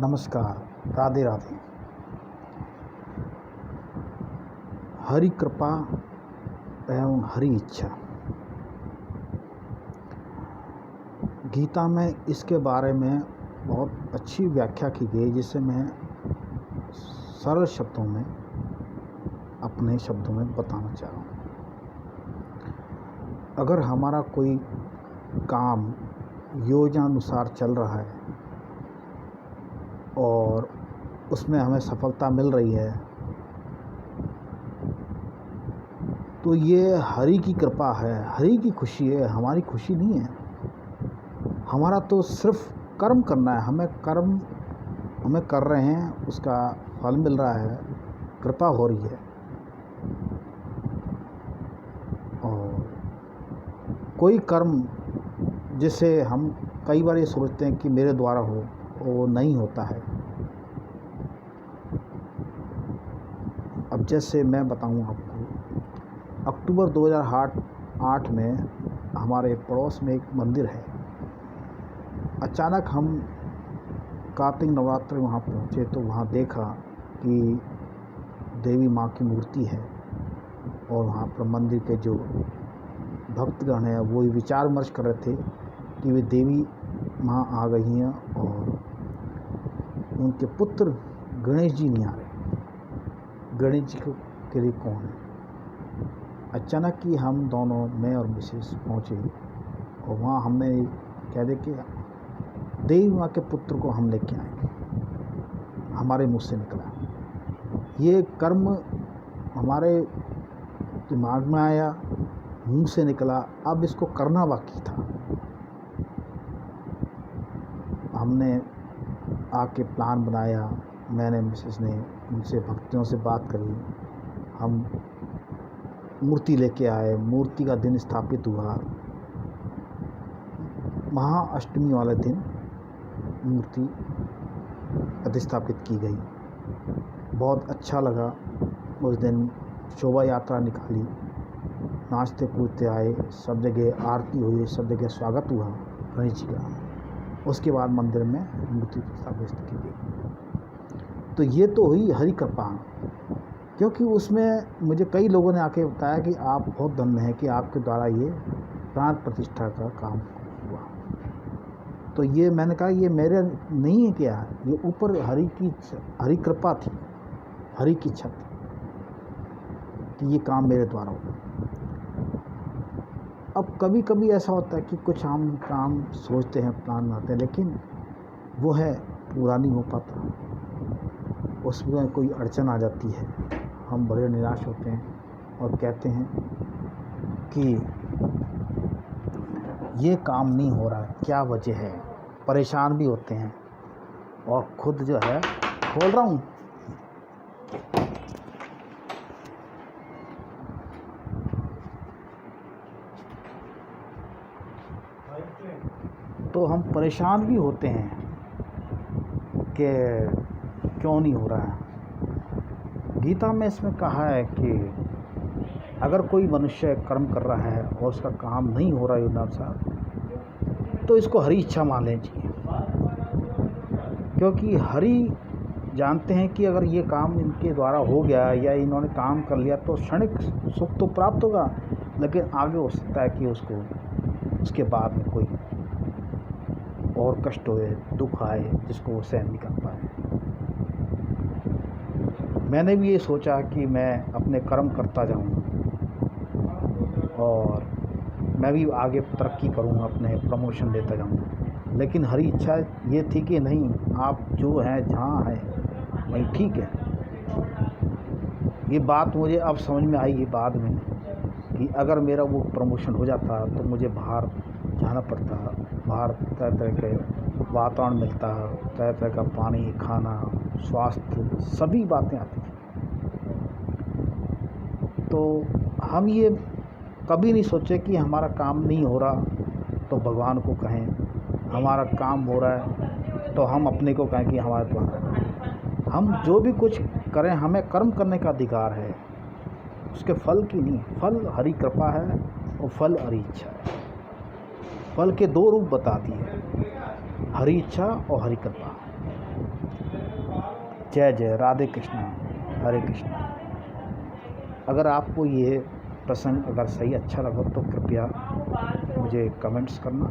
नमस्कार, राधे राधे। हरि कृपा एवं हरि इच्छा। गीता में इसके बारे में बहुत अच्छी व्याख्या की गई, जिसे मैं सरल शब्दों में अपने शब्दों में बताना चाह रहा हूँ। अगर हमारा कोई काम योजनानुसार चल रहा है और उसमें हमें सफलता मिल रही है, तो ये हरि की कृपा है, हरि की खुशी है, हमारी खुशी नहीं है। हमारा तो सिर्फ कर्म करना है, हमें कर रहे हैं, उसका फल मिल रहा है, कृपा हो रही है। और कोई कर्म जिसे हम कई बार ये सोचते हैं कि मेरे द्वारा हो, वो नहीं होता है। अब जैसे मैं बताऊं आपको, अक्टूबर 2008 में हमारे पड़ोस में एक मंदिर है। अचानक हम कार्तिक नवरात्र वहाँ पहुँचे तो वहाँ देखा कि देवी माँ की मूर्ति है, और वहाँ पर मंदिर के जो भक्तगण हैं वो विचार विमर्श कर रहे थे कि वे देवी माँ आ गई हैं और उनके पुत्र गणेश जी नहीं आ रहे। गणेश जी के लिए कौन है? अचानक ही हम दोनों, मैं और मिसेस पहुँचे और वहाँ हमने कह दे कि देवी माँ के पुत्र को हम लेके आएंगे। हमारे मुँह से निकला, ये कर्म हमारे दिमाग में आया, मुँह से निकला, अब इसको करना बाकी था। हमने आके प्लान बनाया, मैंने मिसेस ने, उनसे भक्तों से बात करी, हम मूर्ति लेके आए। मूर्ति का दिन स्थापित हुआ, महाअष्टमी वाले दिन मूर्ति प्रतिस्थापित की गई। बहुत अच्छा लगा। उस दिन शोभा यात्रा निकाली, नाचते कूदते आए, सब जगह आरती हुई, सब जगह स्वागत हुआ गणेश जी का। उसके बाद मंदिर में मूर्ति प्रतिष्ठापित की गई। तो ये तो हुई हरि कृपा, क्योंकि उसमें मुझे कई लोगों ने आके बताया कि आप बहुत धन्य हैं कि आपके द्वारा ये प्राण प्रतिष्ठा का काम हुआ। तो ये मैंने कहा ये मेरे नहीं है, क्या ये ऊपर हरि कृपा थी, हरि की इच्छा थी कि ये काम मेरे द्वारा हो। अब कभी कभी ऐसा होता है कि कुछ हम काम सोचते हैं, प्लान बनाते हैं, लेकिन वो है पूरा नहीं हो पाता, उसमें कोई अड़चन आ जाती है, हम बड़े निराश होते हैं और कहते हैं कि ये काम नहीं हो रहा है, क्या वजह है। परेशान भी होते हैं और खुद जो है, खोल रहा हूँ, तो हम परेशान भी होते हैं कि क्यों नहीं हो रहा है। गीता में इसमें कहा है कि अगर कोई मनुष्य कर्म कर रहा है और उसका काम नहीं हो रहा है योजनानुसार, तो इसको हरि इच्छा मान लेनी चाहिए। क्योंकि हरि जानते हैं कि अगर ये काम इनके द्वारा हो गया या इन्होंने काम कर लिया तो क्षणिक सुख तो प्राप्त होगा, लेकिन आगे हो सकता है कि उसको उसके बाद में कोई और कष्ट होए, दुख आए, जिसको वो सहन नहीं कर पाए। मैंने भी ये सोचा कि मैं अपने कर्म करता जाऊँ और मैं भी आगे तरक्की करूँ, अपने प्रमोशन लेता जाऊँ, लेकिन हरी इच्छा ये थी कि नहीं, आप जो हैं जहाँ हैं वहीं ठीक है। ये बात मुझे अब समझ में आई, ये बाद में, कि अगर मेरा वो प्रमोशन हो जाता तो मुझे बाहर जाना पड़ता, बाहर तरह तरह के वातावरण मिलता, तरह तरह का पानी, खाना, स्वास्थ्य, सभी बातें आती थी। तो हम ये कभी नहीं सोचे कि हमारा काम नहीं हो रहा तो भगवान को कहें, हमारा काम हो रहा है तो हम अपने को कहें कि हमारे द्वारा। हम जो भी कुछ करें, हमें कर्म करने का अधिकार है, उसके फल की नहीं। फल हरि कृपा है और फल हरि इच्छा है। फल के दो रूप बता दिए, हरि इच्छा और हरि कृपा। जय जय राधे कृष्णा, हरे कृष्णा। अगर आपको ये प्रसंग अगर सही अच्छा लगा तो कृपया मुझे कमेंट्स करना